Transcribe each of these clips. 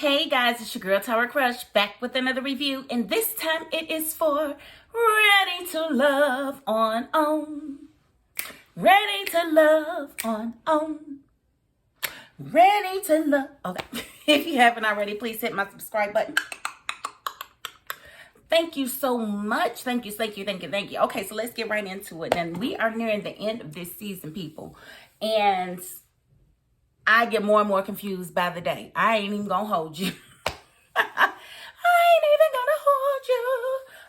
Hey guys, it's your girl Tower Crush back with another review, and this time it is for Ready to Love on. Ready to Love on. Ready to Love. Okay, if you haven't already, please hit my subscribe button. Thank you so much. Thank you. Okay, so let's get right into it. And we are nearing the end of this season, people. And I get more and more confused by the day. I ain't even gonna hold you.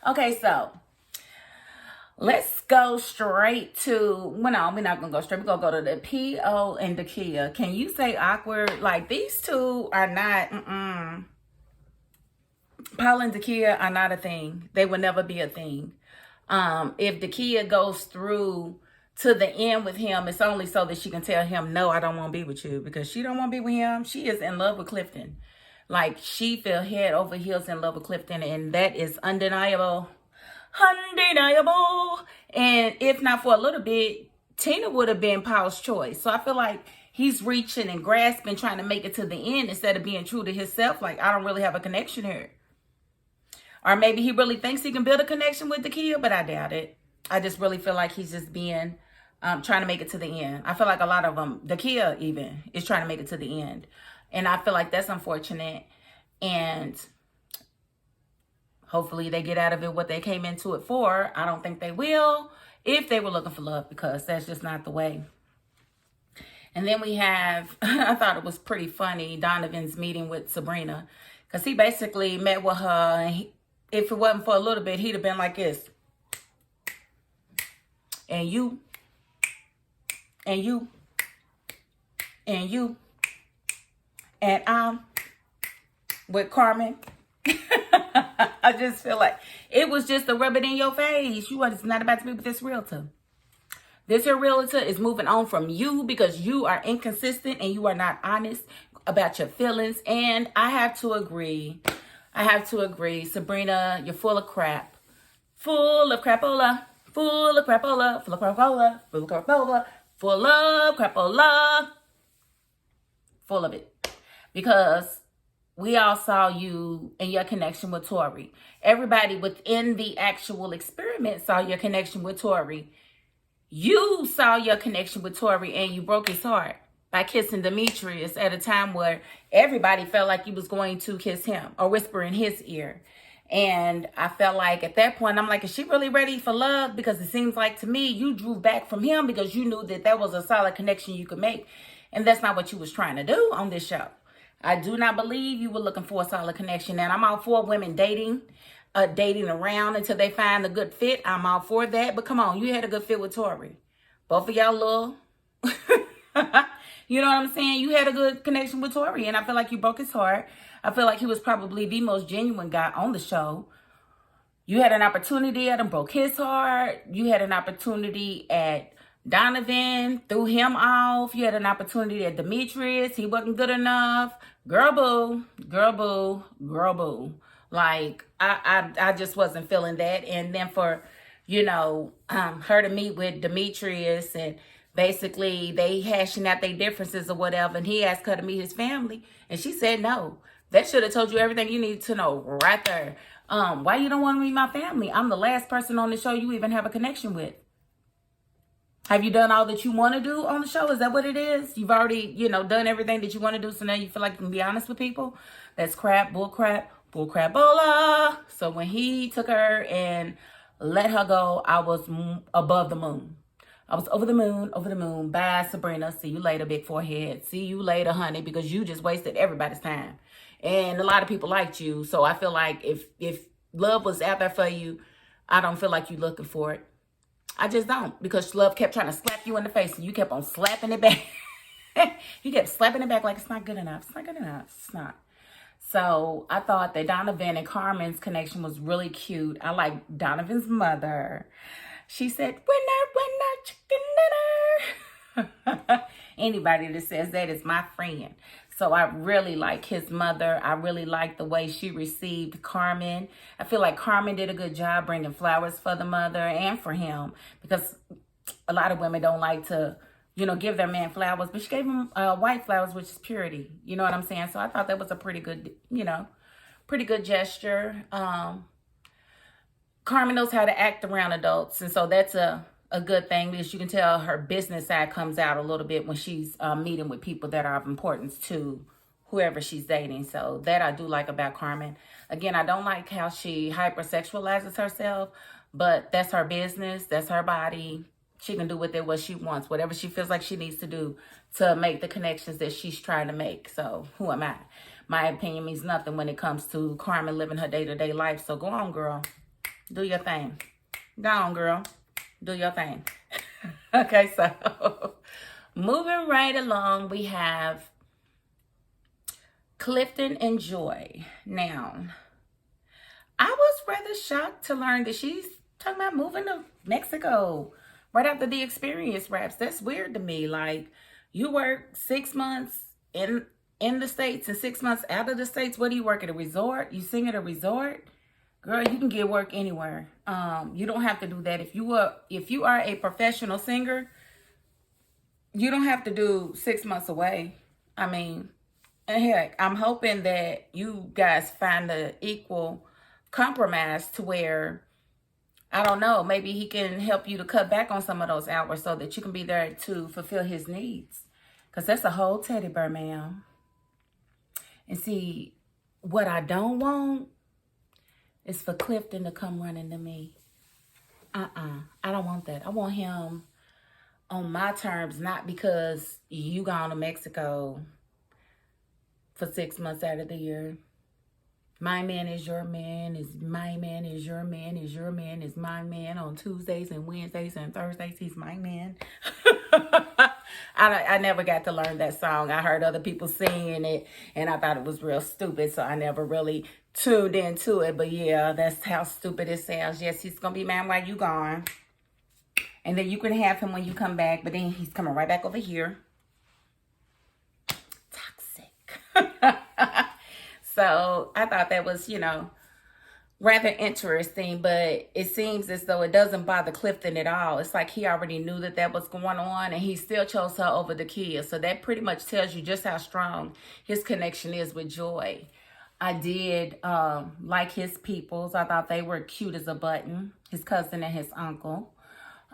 Okay, so let's go straight to, well, no, we're not gonna go straight. We're gonna go to the Paul and Dakiya. Can you say awkward? Like, these two are not, Paul and Dakiya are not a thing. They will never be a thing. If Dakiya goes through to the end with him, it's only so that she can tell him, no, I don't want to be with you, because she don't want to be with him. She is in love with Clifton. Like, she fell head over heels in love with Clifton, and that is undeniable. And if not for a little bit, Tina would have been Paul's choice. So I feel like he's reaching and grasping, trying to make it to the end instead of being true to himself. Like, I don't really have a connection here. Or maybe he really thinks he can build a connection with Dakiya, but I doubt it. I just really feel like he's just being, trying to make it to the end. I feel like a lot of them, Dakiya even, is trying to make it to the end. And I feel like that's unfortunate. And hopefully they get out of it what they came into it for. I don't think they will, if they were looking for love, because that's just not the way. And then we have, I thought it was pretty funny, Donovan's meeting with Sabrina. Because he basically met with her, and if it wasn't for a little bit, he'd have been like this. And you. And I'm with Carmen. I just feel like it was just to rub it in your face. You are just not about to be with this realtor. This here realtor is moving on from you because you are inconsistent and you are not honest about your feelings. And I have to agree. Sabrina, you're full of crap. Full of crapola. Full of it. Because we all saw you and your connection with Tori. Everybody within the actual experiment saw your connection with Tori. You saw your connection with Tori and you broke his heart by kissing Demetrius at a time where everybody felt like you was going to kiss him or whisper in his ear. And I felt like at that point, I'm like, is she really ready for love? Because it seems like to me, you drew back from him because you knew that that was a solid connection you could make. And that's not what you was trying to do on this show. I do not believe you were looking for a solid connection. And I'm all for women dating around until they find a good fit. I'm all for that. But come on, you had a good fit with Tori. Both of y'all little. You know what I'm saying? You had a good connection with Tori. And I feel like you broke his heart. I feel like he was probably the most genuine guy on the show. You had an opportunity at him, broke his heart. You had an opportunity at Donovan, threw him off. You had an opportunity at Demetrius. He wasn't good enough. Girl boo. Like, I just wasn't feeling that. And then for, her to meet with Demetrius and basically they hashing out their differences or whatever. And he asked her to meet his family. And she said no. That should have told you everything you need to know right there. Why you don't want to meet my family? I'm the last person on the show you even have a connection with. Have you done all that you want to do on the show? Is that what it is? You've already, done everything that you want to do. So now you feel like you can be honest with people. That's crap, bull crap, bola. So when he took her and let her go, I was above the moon. I was over the moon. Bye, Sabrina. See you later, big forehead. See you later, honey, because you just wasted everybody's time. And a lot of people liked you. So I feel like if love was out there for you, I don't feel like you're looking for it. I just don't, because love kept trying to slap you in the face and you kept on slapping it back. You kept slapping it back like it's not good enough. It's not. So I thought that Donovan and Carmen's connection was really cute. I like Donovan's mother. She said, winner, chicken dinner. Anybody that says that is my friend. So I really like his mother. I really like the way she received Carmen. I feel like Carmen did a good job bringing flowers for the mother and for him, because a lot of women don't like to give their man flowers, but she gave him white flowers, which is purity. You know what I'm saying? So I thought that was a pretty good, pretty good gesture. Carmen knows how to act around adults, and so that's a good thing, because you can tell her business side comes out a little bit when she's meeting with people that are of importance to whoever she's dating. So that I do like about Carmen. Again, I don't like how she hypersexualizes herself, but that's her business. That's her body. She can do with it what she wants, whatever she feels like she needs to do to make the connections that she's trying to make. So who am I? My opinion means nothing when it comes to Carmen living her day-to-day life. So go on, girl. Do your thing. Go on, girl. Do your thing. Okay, so moving right along, we have Clifton and Joy. Now, I was rather shocked to learn that she's talking about moving to Mexico right after the experience wraps. That's weird to me. Like, you work 6 months in the States and 6 months out of the States. What do you work at a resort? You sing at a resort? Girl, you can get work anywhere. You don't have to do that. If you are a professional singer, you don't have to do 6 months away. I mean, and heck, I'm hoping that you guys find the equal compromise to where, I don't know, maybe he can help you to cut back on some of those hours so that you can be there to fulfill his needs. Because that's a whole teddy bear, ma'am. And see, what I don't want is for Clifton to come running to me. I don't want that. I want him on my terms, not because you gone to Mexico for 6 months out of the year. My man is your man, is my man is your man, is your man is my man. On Tuesdays and Wednesdays and Thursdays, he's my man. I never got to learn that song. I heard other people singing it, and I thought it was real stupid, so I never really tuned into it. But yeah, that's how stupid it sounds. Yes, he's going to be mad while you gone. And then you can have him when you come back, but then he's coming right back over here. Toxic. So I thought that was, rather interesting, but it seems as though it doesn't bother Clifton at all. It's like he already knew that was going on, and he still chose her over Dakiya. So that pretty much tells you just how strong his connection is with Joy. I did like his peoples. I thought they were cute as a button, his cousin and his uncle.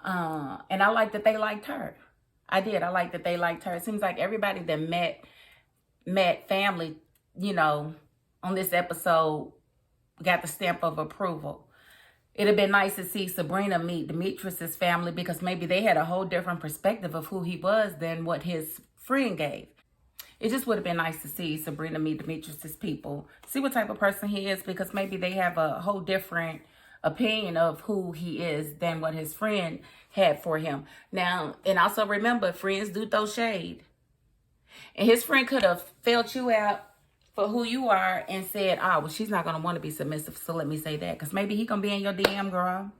And I like that they liked her. I did. I like that they liked her. It seems like everybody that met family, on this episode got the stamp of approval. It'd have been nice to see Sabrina meet Demetrius's family, because maybe they had a whole different perspective of who he was than what his friend gave. It just would have been nice to see Sabrina meet Demetrius's people, see what type of person he is, because maybe they have a whole different opinion of who he is than what his friend had for him. Now, and also remember, friends do throw shade. And his friend could have felt you out for who you are and said, well, she's not going to want to be submissive, so let me say that. Because maybe he going to be in your DM, girl.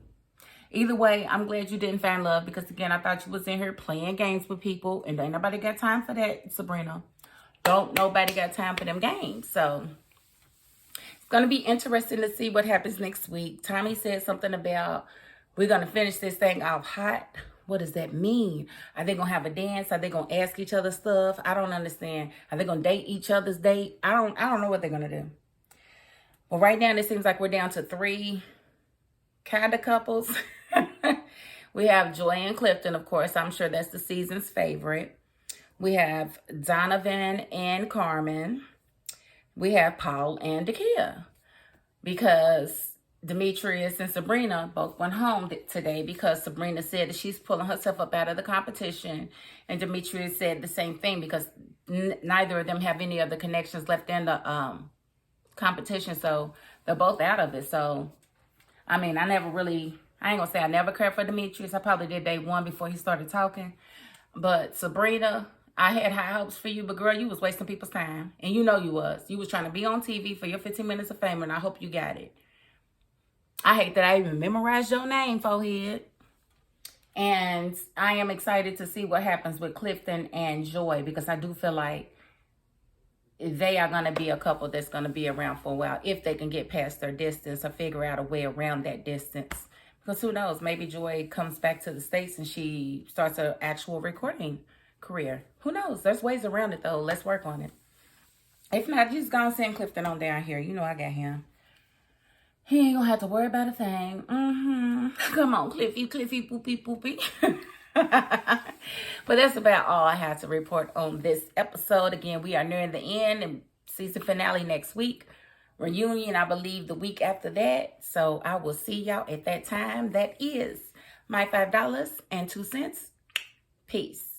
Either way, I'm glad you didn't find love, because, again, I thought you was in here playing games with people, and ain't nobody got time for that, Sabrina. Don't nobody got time for them games. So it's going to be interesting to see what happens next week. Tommy said something about, we're going to finish this thing off hot. What does that mean? Are they going to have a dance? Are they going to ask each other stuff? I don't understand. Are they going to date each other's date? I don't know what they're going to do. Well, right now, it seems like we're down to 3 kind of couples. We have Joi and Clifton, of course. I'm sure that's the season's favorite. We have Donovan and Carmen. We have Paul and Dakiya, because Demetrius and Sabrina both went home today, because Sabrina said that she's pulling herself up out of the competition. And Demetrius said the same thing, because neither of them have any other connections left in the competition. So they're both out of it. So, I mean, I ain't going to say I never cared for Demetrius. I probably did day 1 before he started talking. But Sabrina, I had high hopes for you, but girl, you was wasting people's time. And you know you was. You was trying to be on TV for your 15 minutes of fame, and I hope you got it. I hate that I even memorized your name, forehead. And I am excited to see what happens with Clifton and Joy, because I do feel like they are going to be a couple that's going to be around for a while, if they can get past their distance or figure out a way around that distance. Because who knows, maybe Joy comes back to the States and she starts an actual recording career. Who knows? There's ways around it, though. Let's work on it. If not, just go and send Clifton on down here. You know I got him. He ain't gonna have to worry about a thing. Come on, Cliffy, poopy, poopy. But that's about all I have to report on this episode. Again, we are nearing the end and season finale next week. Reunion, I believe, the week after that. So I will see y'all at that time. That is my $5.02. Peace.